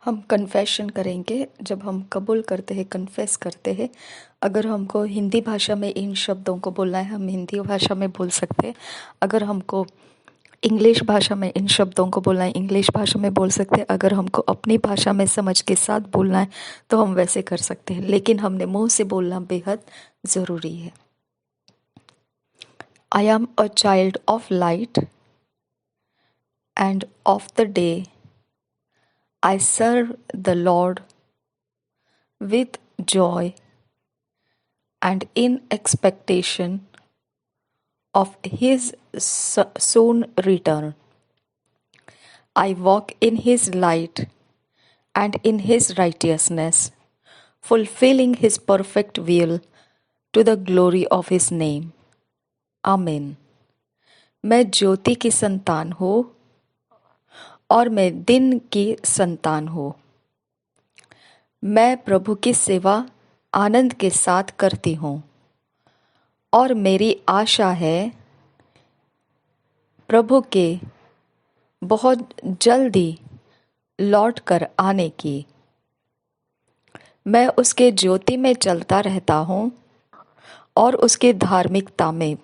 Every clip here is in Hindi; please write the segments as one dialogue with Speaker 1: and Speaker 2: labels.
Speaker 1: हम कन्फेशन करेंगे जब हम कबूल करते हैं, कन्फेस करते हैं। अगर हमको हिंदी भाषा में इन शब्दों को बोलना है, हम हिंदी भाषा में बोल सकते हैं। अगर हमको इंग्लिश भाषा में इन शब्दों को बोलना है, इंग्लिश भाषा में बोल सकते हैं। अगर हमको अपनी भाषा में समझ के साथ बोलना है तो हम वैसे कर सकते हैं, लेकिन हमने मुंह से बोलना बेहद ज़रूरी है। I am a child of light end of the day. I serve the Lord with joy and in expectation of His soon return. I walk in His light and in His righteousness, fulfilling His perfect will to the glory of His name. Amen. मैं ज्योति की संतान हूँ और मैं दिन की संतान हूँ। मैं प्रभु की सेवा आनंद के साथ करती हूँ और मेरी आशा है प्रभु के बहुत जल्दी लौट कर आने की। मैं उसके ज्योति में चलता रहता हूँ और उसकी धार्मिकता में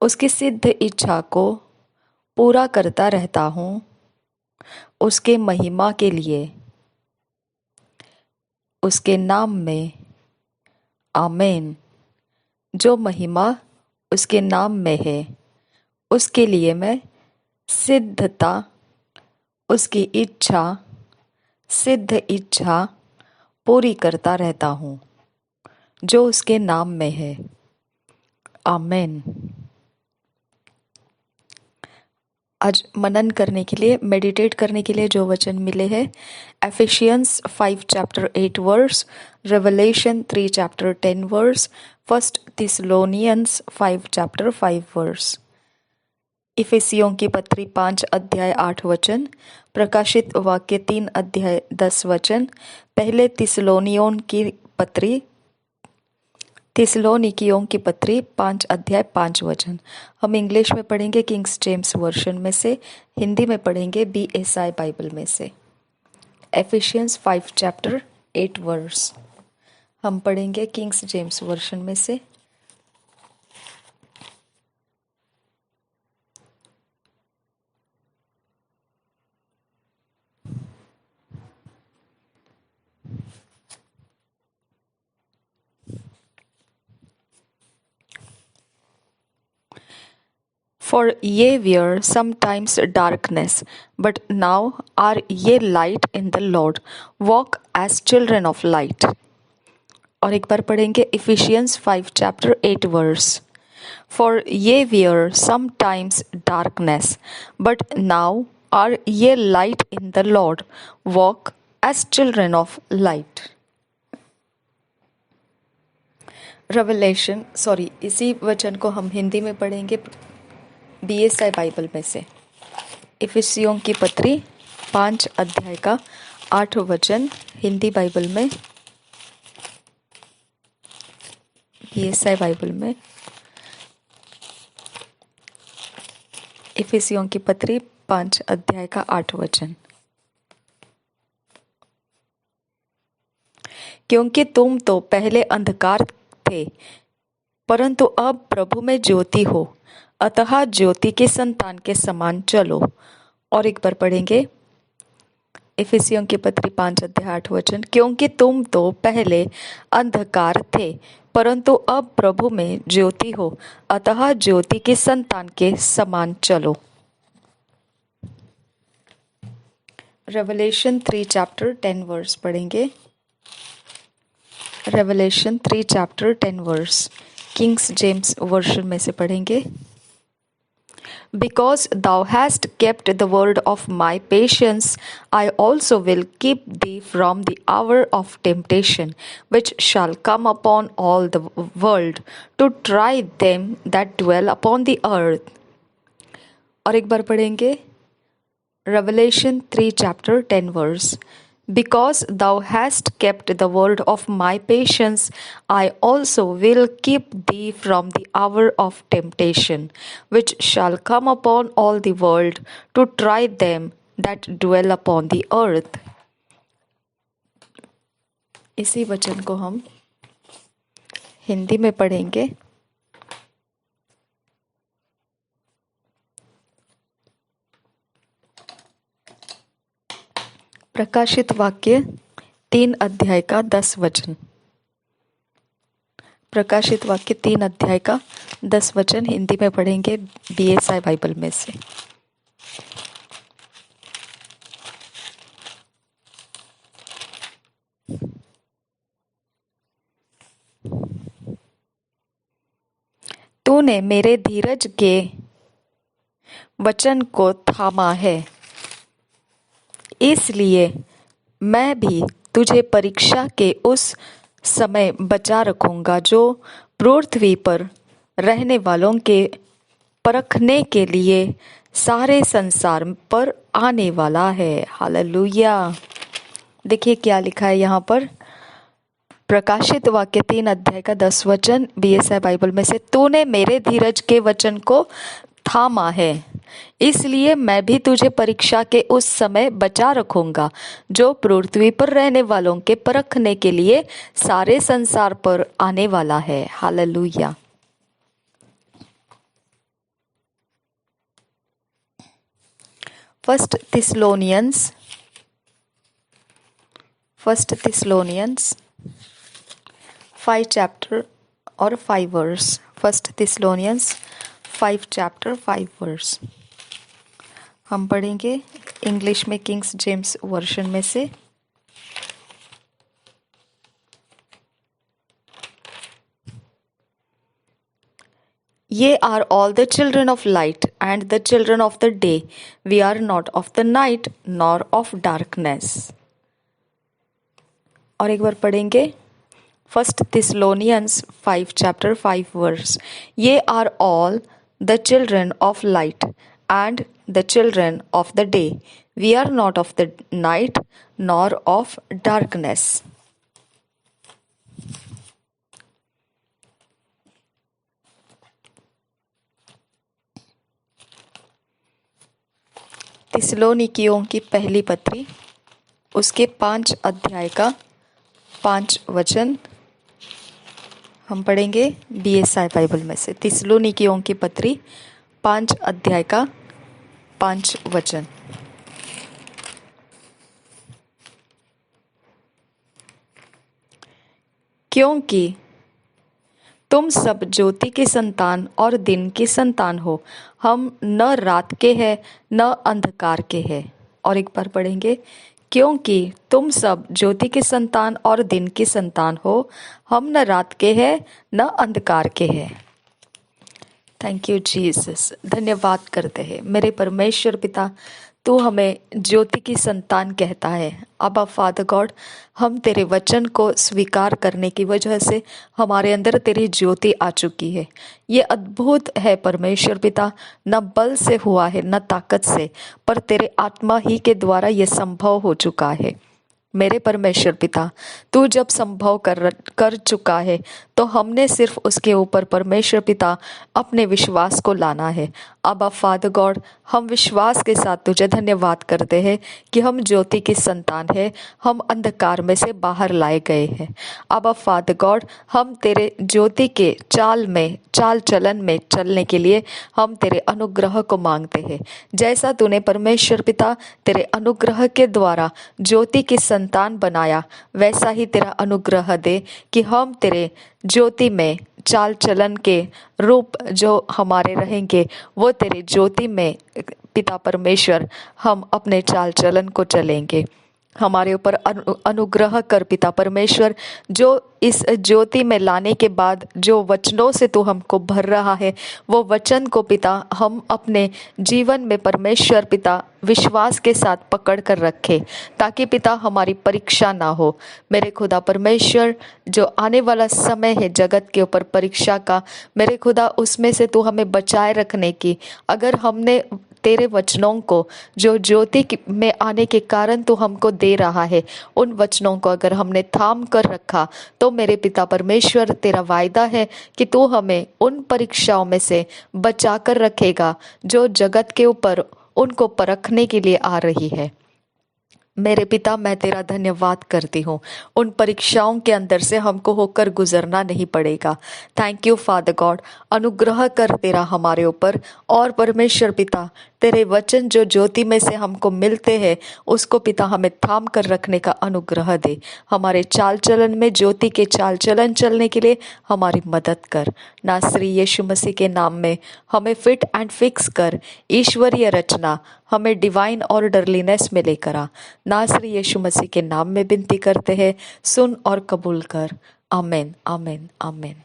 Speaker 1: उसकी सिद्ध इच्छा को पूरा करता रहता हूँ, उसके महिमा के लिए, उसके नाम में। आमीन। जो महिमा उसके नाम में है, उसके लिए मैं सिद्धता, उसकी इच्छा, सिद्ध इच्छा पूरी करता रहता हूँ जो उसके नाम में है। आमीन। आज मनन करने के लिए, मेडिटेट करने के लिए जो वचन मिले हैं, Ephesians 5 chapter 8 verse, Revelation 3 chapter 10 verse, 1 Thessalonians 5 chapter 5 verse, इफिसियों की पत्री 5 अध्याय 8 वचन, प्रकाशित वाक्य 3 अध्याय 10 वचन, पहले थिस्सलुनीकियों की पत्री 5 अध्याय 5 वचन। हम इंग्लिश में पढ़ेंगे किंग्स जेम्स वर्जन में से, हिंदी में पढ़ेंगे BSI बाइबल में से। एफिशियंस 5 चैप्टर 8 वर्स हम पढ़ेंगे किंग्स जेम्स वर्जन में से। For ye were sometimes darkness, but now are ye light in the Lord. Walk as children of light. और एक बार पढ़ेंगे Ephesians 5 chapter 8 verse. For ye were sometimes darkness, but now are ye light in the Lord. Walk as children of light. इसी वचन को हम हिंदी में पढ़ेंगे BSI बाइबल में से। इफिसियों की पत्री 5 अध्याय का 8 वचन हिंदी बाइबल में, BSI बाइबल में। इफिसियों की पत्री 5 अध्याय का 8 वचन। क्योंकि तुम तो पहले अंधकार थे, परंतु अब प्रभु में ज्योति हो, अतः ज्योति के संतान के समान चलो। और एक बार पढ़ेंगे इफिसियों की पत्री 5 अध्याय 8 वचन। क्योंकि तुम तो पहले अंधकार थे, परंतु अब प्रभु में ज्योति हो, अतः ज्योति के संतान के समान चलो। रेवलेशन 3 चैप्टर 10 वर्स पढ़ेंगे। Revelation 3 chapter 10 verse King James version में से पढ़ेंगे। Because thou hast kept the word of my patience, I also will keep thee from the hour of temptation, which shall come upon all the world to try them that dwell upon the earth. और एक बार पढ़ेंगे Revelation 3 chapter 10 verse. Because thou hast kept the word of my patience, I also will keep thee from the hour of temptation, which shall come upon all the world to try them that dwell upon the earth. इसी वचन को हम हिंदी में पढ़ेंगे। प्रकाशित वाक्य 3 अध्याय का 10 वचन। प्रकाशित वाक्य 3 अध्याय का 10 वचन हिंदी में पढ़ेंगे BSI बाइबल में से। तूने मेरे धीरज के वचन को थामा है, इसलिए मैं भी तुझे परीक्षा के उस समय बचा रखूंगा जो पृथ्वी पर रहने वालों के परखने के लिए सारे संसार पर आने वाला है। हालेलुया। देखिए क्या लिखा है यहाँ पर, प्रकाशित वाक्य 3 अध्याय का 10 वचन BSI बाइबल में से। तूने मेरे धीरज के वचन को थामा है, इसलिए मैं भी तुझे परीक्षा के उस समय बचा रखूंगा जो पृथ्वी पर रहने वालों के परखने के लिए सारे संसार पर आने वाला है। हालेलुया। फर्स्ट थिस्सलुनियंस 5 चैप्टर और 5 verse. First Thessalonians 5 chapter 5 verse हम पढ़ेंगे इंग्लिश में किंग्स जेम्स वर्जन में से। Ye are all the children of light and the children of the day. We are not of the night nor of darkness. और एक बार पढ़ेंगे first Thessalonians 5 chapter 5 verse. Ye are all the children of light and the children of the day, we are not of the night nor of darkness. थिस्सलुनीकियों की पहली पत्री उसके 5 अध्याय का 5 वचन हम पढ़ेंगे BSI बाइबल में से। थिस्सलुनीकियों की पत्री 5 अध्याय का 5 वचन। क्योंकि तुम सब ज्योति के संतान और दिन की संतान हो, हम न रात के हैं न अंधकार के हैं। और एक बार पढ़ेंगे, क्योंकि तुम सब ज्योति के संतान और दिन की संतान हो, हम न रात के हैं न अंधकार के हैं। Thank you Jesus. धन्यवाद करते हैं मेरे परमेश्वर पिता, तू हमें ज्योति की संतान कहता है। अबा फादर गॉड, हम तेरे वचन को स्वीकार करने की वजह से हमारे अंदर तेरी ज्योति आ चुकी है। ये अद्भुत है परमेश्वर पिता, न बल से हुआ है न ताकत से, पर तेरे आत्मा ही के द्वारा ये संभव हो चुका है। मेरे परमेश्वर पिता, तू जब संभव कर चुका है तो हमने सिर्फ उसके ऊपर परमेश्वर पिता अपने विश्वास को लाना है। अबा फादर गॉड, हम विश्वास के साथ तुझे धन्यवाद करते हैं कि हम ज्योति की संतान है, हम अंधकार में से बाहर लाए गए हैं। अबा फादर गॉड, हम तेरे ज्योति के चाल चलन में चलने के लिए हम तेरे अनुग्रह को मांगते हैं। जैसा तूने परमेश्वर पिता तेरे अनुग्रह के द्वारा ज्योति की संतान बनाया, वैसा ही तेरा अनुग्रह दे कि हम तेरे ज्योति में चाल चलन के रूप जो हमारे रहेंगे, वो तेरे ज्योति में पिता परमेश्वर हम अपने चाल चलन को चलेंगे। हमारे ऊपर अनुग्रह कर पिता परमेश्वर, जो इस ज्योति में लाने के बाद जो वचनों से तू हमको भर रहा है, वो वचन को पिता हम अपने जीवन में परमेश्वर पिता विश्वास के साथ पकड़ कर रखे, ताकि पिता हमारी परीक्षा ना हो। मेरे खुदा परमेश्वर, जो आने वाला समय है जगत के ऊपर परीक्षा का, मेरे खुदा उसमें से तू हमें बचाए रखने की, अगर हमने तेरे वचनों को जो ज्योति में आने के कारण तू हमको दे रहा है, उन वचनों को अगर हमने थाम कर रखा, तो मेरे पिता परमेश्वर तेरा वायदा है कि तू हमें उन परीक्षाओं में से बचा कर रखेगा जो जगत के ऊपर उनको परखने के लिए आ रही है। मेरे पिता, मैं तेरा धन्यवाद करती हूँ। उन परीक्षाओं के अंदर से हमको होकर गुजरना नहीं पड़ेगा। Thank you father God. अनुग्रह कर तेरा हमारे ऊपर। और परमेश्वर पिता, तेरे वचन जो ज्योति में से हमको मिलते हैं, उसको पिता हमें थाम कर रखने का अनुग्रह दे। हमारे चाल चलन में ज्योति के चाल चलन चलने के लिए हमारी मदद कर। नासरी यीशु मसीह के नाम में हमें फिट एंड फिक्स कर। ईश्वरीय रचना हमें डिवाइन ऑर्डरलीनेस में लेकर आ। नासरी यीशु मसीह के नाम में विनती करते हैं, सुन और कबूल कर। आमीन, आमीन, आमीन।